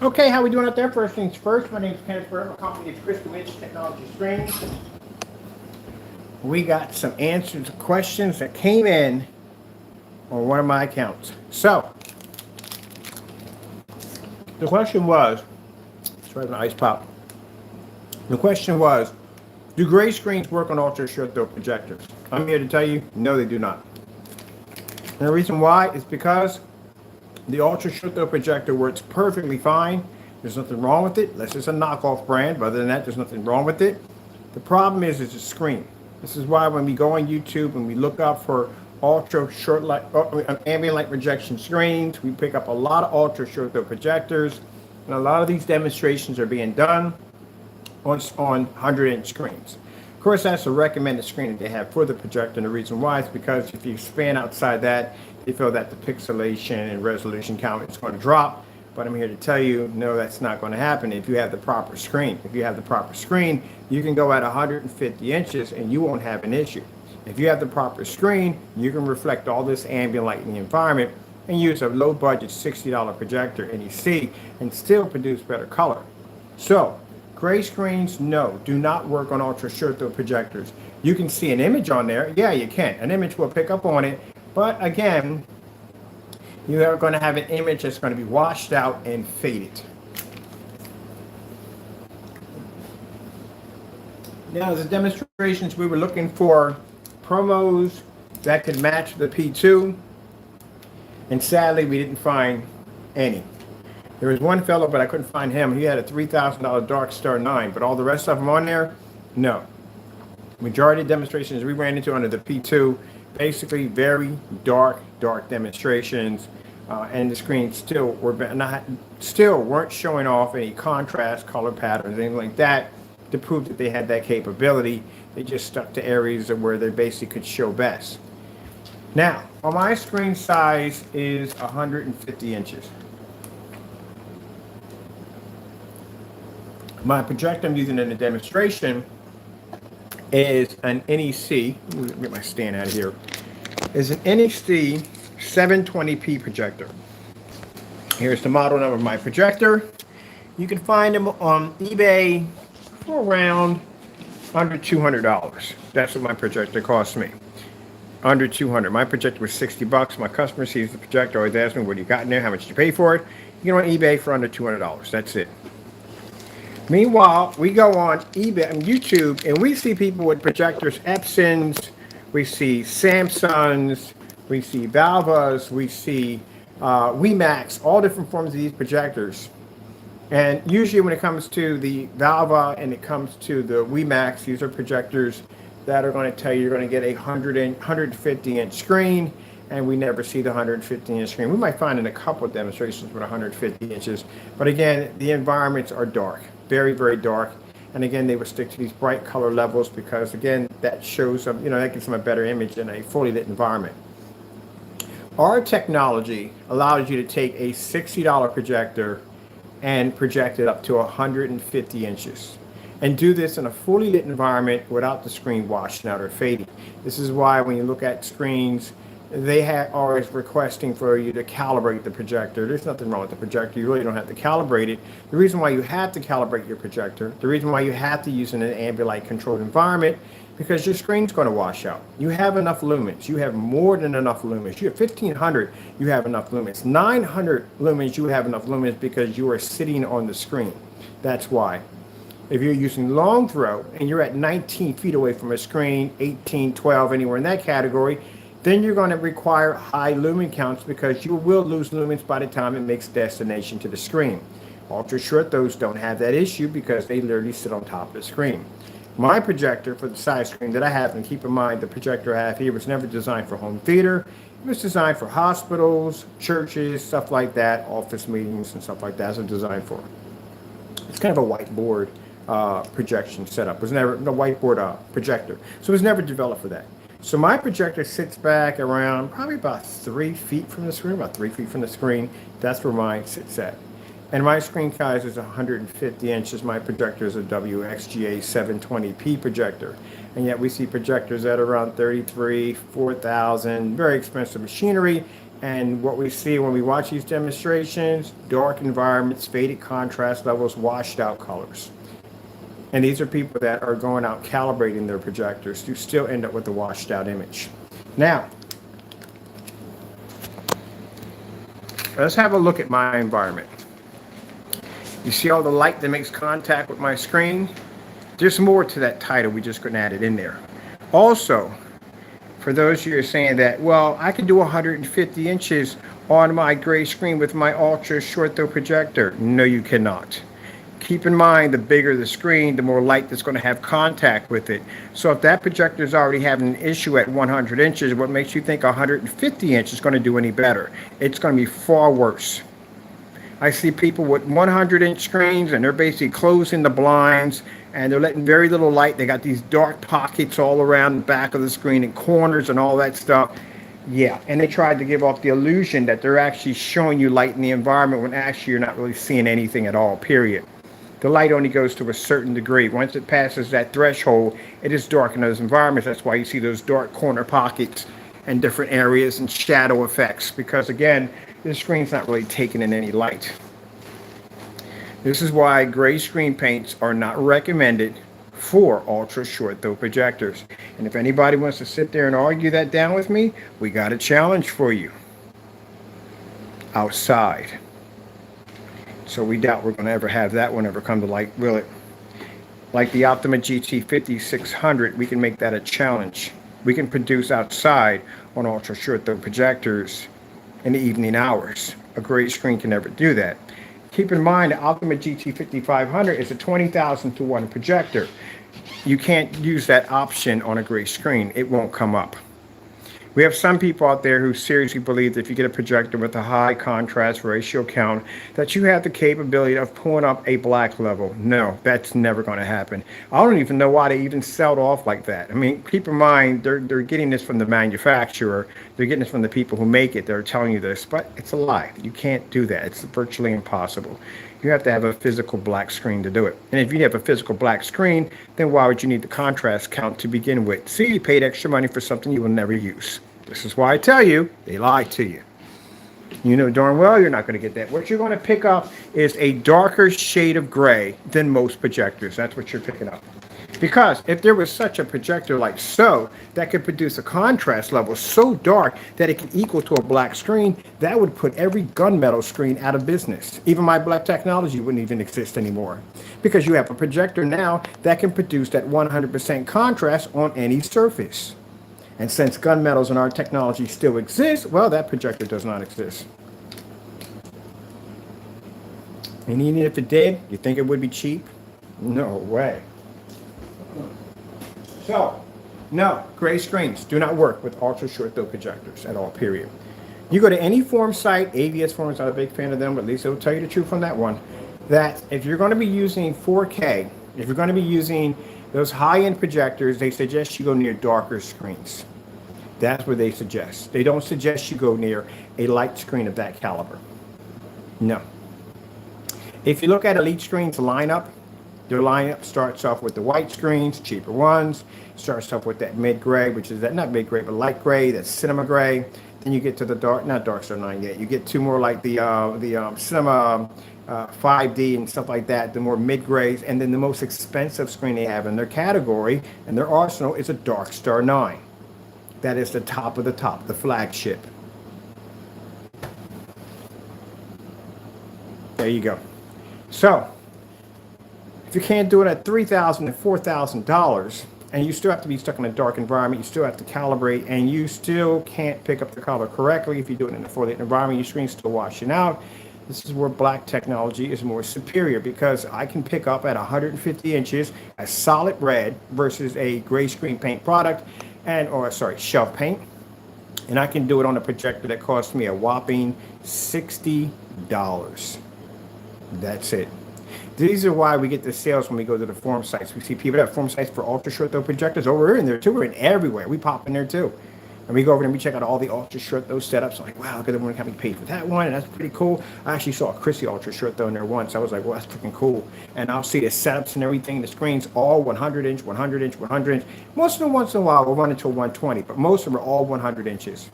Okay, how we doing out there? First things first, my name is Kenneth Burke. My company is Crystal Edge Technology Screens. We got some answers to questions that came in on one of my accounts. So, the question was, sorry, an ice pop. The question was, do gray screens work on ultra short throw projectors? I'm here to tell you, no, they do not. And the reason why is because the ultra short throw projector works perfectly fine. There's nothing wrong with it, unless it's a knockoff brand. But other than that, there's nothing wrong with it. The problem is it's a screen. This is why when we go on YouTube and we look up for ultra short light, ambient light projection screens, we pick up a lot of ultra short throw projectors, and a lot of these demonstrations are being done on 100-inch screens. Of course, that's a recommended screen that they have for the projector, and the reason why is because if you span outside that, they feel that the pixelation and resolution count is going to drop. But I'm here to tell you, no, that's not going to happen if you have the proper screen. If you have the proper screen, you can go at 150 inches and you won't have an issue. If you have the proper screen, you can reflect all this ambient light in the environment and use a low budget $60 projector NEC and still produce better color. So, gray screens, no, do not work on ultra short throw projectors. You can see an image on there. Yeah, you can. An image will pick up on it. But again, you are going to have an image that's going to be washed out and faded. Now, as a demonstrations, we were looking for promos that could match the P2. And sadly, we didn't find any. There was one fellow, but I couldn't find him. He had a $3,000 Dark Star 9, but all the rest of them on there, no. Majority of demonstrations we ran into under the P2, basically very dark demonstrations, and the screens still weren't showing off any contrast, color patterns, anything like that to prove that they had that capability. They just stuck to areas where they basically could show best. Now, my screen size is 150 inches. My projector I'm using in the demonstration is an NEC. Let me get my stand out of here. Is an NEC 720p projector. Here's the model number of my projector. You can find them on eBay for around under $200. That's what my projector cost me. Under $200. My projector was $60. My customer sees the projector, always asks me, what do you got in there? How much did you pay for it? You get on eBay for under $200. That's it. Meanwhile, we go on eBay and YouTube, and we see people with projectors, Epsons, we see Samsungs, we see Valvas, we see WeMax, all different forms of these projectors. And usually when it comes to the Valva and it comes to the WeMax, these are projectors that are going to tell you you're going to get a 150-inch screen, and we never see the 150-inch screen. We might find in a couple of demonstrations with 150 inches, but again, the environments are dark. Very, very dark. And again, they would stick to these bright color levels because, again, that shows them, that gives them a better image in a fully lit environment. Our technology allows you to take a $60 projector and project it up to 150 inches. And do this in a fully lit environment without the screen washing out or fading. This is why when you look at screens, they are always requesting for you to calibrate the projector. There's nothing wrong with the projector. You really don't have to calibrate it. The reason why you have to calibrate your projector, the reason why you have to use it in an ambient light controlled environment, because your screen's going to wash out. You have enough lumens. You have more than enough lumens. You have 1,500, you have enough lumens. 900 lumens, you have enough lumens because you are sitting on the screen. That's why. If you're using long throw and you're at 19 feet away from a screen, 18, 12, anywhere in that category, then you're going to require high lumen counts because you will lose lumens by the time it makes destination to the screen. Ultra short throws don't have that issue because they literally sit on top of the screen. My projector for the size screen that I have, and keep in mind the projector I have here was never designed for home theater. It was designed for hospitals, churches, stuff like that, office meetings and stuff like that. That's what it's designed for. It's kind of a whiteboard projection setup. It was never a whiteboard projector. So it was never developed for that. So my projector sits back around probably about 3 feet from the screen, That's where mine sits at. And my screen size is 150 inches. My projector is a WXGA 720p projector. And yet we see projectors at around 33, 4,000, very expensive machinery. And what we see when we watch these demonstrations, dark environments, faded contrast levels, washed out colors. And these are people that are going out calibrating their projectors to still end up with a washed out image. Now, let's have a look at my environment. You see all the light that makes contact with my screen? There's more to that title. We just couldn't add it in there. Also, for those of you who are saying that, well, I can do 150 inches on my gray screen with my ultra short throw projector. No, you cannot. Keep in mind, the bigger the screen, the more light that's going to have contact with it. So if that projector is already having an issue at 100 inches, what makes you think 150 inches is going to do any better? It's going to be far worse. I see people with 100-inch screens, and they're basically closing the blinds, and they're letting very little light. They got these dark pockets all around the back of the screen and corners and all that stuff. Yeah, and they tried to give off the illusion that they're actually showing you light in the environment when actually you're not really seeing anything at all, period. The light only goes to a certain degree. Once it passes that threshold, it is dark in those environments. That's why you see those dark corner pockets and different areas and shadow effects, because again, the screen's not really taking in any light. This is why gray screen paints are not recommended for ultra short throw projectors. And if anybody wants to sit there and argue that down with me, we got a challenge for you. Outside. So we doubt we're going to ever have that one ever come to light, will it? Like the Optima GT 5600, we can make that a challenge. We can produce outside on ultra short throw projectors in the evening hours. A gray screen can never do that. Keep in mind, the Optima GT 5500 is a 20,000 to 1 projector. You can't use that option on a gray screen. It won't come up. We have some people out there who seriously believe that if you get a projector with a high contrast ratio count, that you have the capability of pulling up a black level. No, that's never going to happen. I don't even know why they even sell it off like that. I mean, keep in mind, they're getting this from the manufacturer. They're getting this from the people who make it. They're telling you this, but it's a lie. You can't do that. It's virtually impossible. You have to have a physical black screen to do it. And if you have a physical black screen, then why would you need the contrast count to begin with? See, you paid extra money for something you will never use. This is why I tell you, they lie to you. You know darn well you're not going to get that. What you're going to pick up is a darker shade of gray than most projectors. That's what you're picking up. Because if there was such a projector like so, that could produce a contrast level so dark that it can equal to a black screen, that would put every gunmetal screen out of business. Even my black technology wouldn't even exist anymore. Because you have a projector now that can produce that 100% contrast on any surface. And since gunmetals in our technology still exist, well, that projector does not exist. And even if it did, you think it would be cheap? No way. So, no, gray screens do not work with ultra short throw projectors at all, period. You go to any form site, AVS Forms, not a big fan of them, but at least it'll tell you the truth on that one, that if you're going to be using 4K, if you're going to be using those high-end projectors, they suggest you go near darker screens. That's what they suggest. They don't suggest you go near a light screen of that caliber. No. If you look at Elite Screens lineup, their lineup starts off with the white screens, cheaper ones. Starts off with that mid-gray, which is that, not mid-gray, but light gray, that's cinema gray. Then you get to the dark, not Dark Star 9 yet. You get to more like the cinema 5D and stuff like that, the more mid-grays. And then the most expensive screen they have in their category and their arsenal is a Dark Star 9. That is the top of the top, the flagship. There you go. So, if you can't do it at $3,000 and $4,000, and you still have to be stuck in a dark environment, you still have to calibrate, and you still can't pick up the color correctly, if you do it in a fully lit environment, your screen's still washing out, this is where black technology is more superior, because I can pick up at 150 inches a solid red versus a gray screen paint product, shelf paint, and I can do it on a projector that costs me a whopping $60. That's it. These are why we get the sales when we go to the forum sites. We see people that have forum sites for ultra short throw projectors. Oh, we're in there too. We're in everywhere. We pop in there too. And we go over there and we check out all the ultra short throw setups. I'm like, wow, look at the one company paid for that one. And that's pretty cool. I actually saw a Chrissy ultra short throw in there once. I was like, well, that's freaking cool. And I'll see the setups and everything. The screens all 100 inch, 100 inch, 100 inch. Most of them once in a while will run into 120, but most of them are all 100 inches.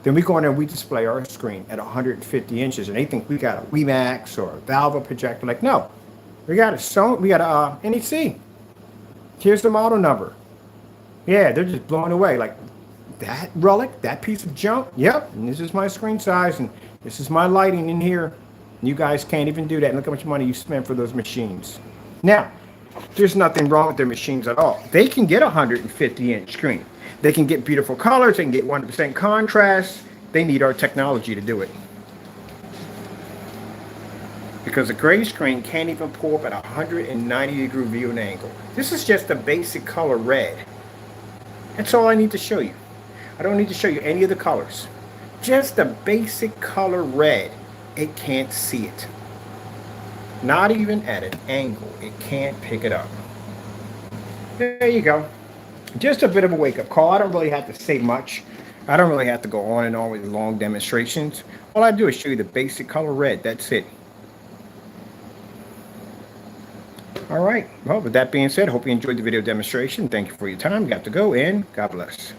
Then we go in there and we display our screen at 150 inches, and they think we got a WeMax or a Valve projector. Like, no, we got a NEC. Here's the model number. Yeah, they're just blown away. Like, that relic, that piece of junk. Yep, and this is my screen size, and this is my lighting in here. You guys can't even do that. And look how much money you spend for those machines. Now, there's nothing wrong with their machines at all. They can get a 150-inch screen. They can get beautiful colors. They can get 100% contrast. They need our technology to do it. Because a gray screen can't even pull up at a 190-degree viewing angle. This is just a basic color red. That's all I need to show you. I don't need to show you any of the colors. Just a basic color red. It can't see it. Not even at an angle. It can't pick it up. There you go. Just a bit of a wake-up call. I don't really have to say much. I don't really have to go on and on with long demonstrations. All I do is show you the basic color red. That's it. All right. Well, with that being said, I hope you enjoyed the video demonstration. Thank you for your time. Got to go, and God bless.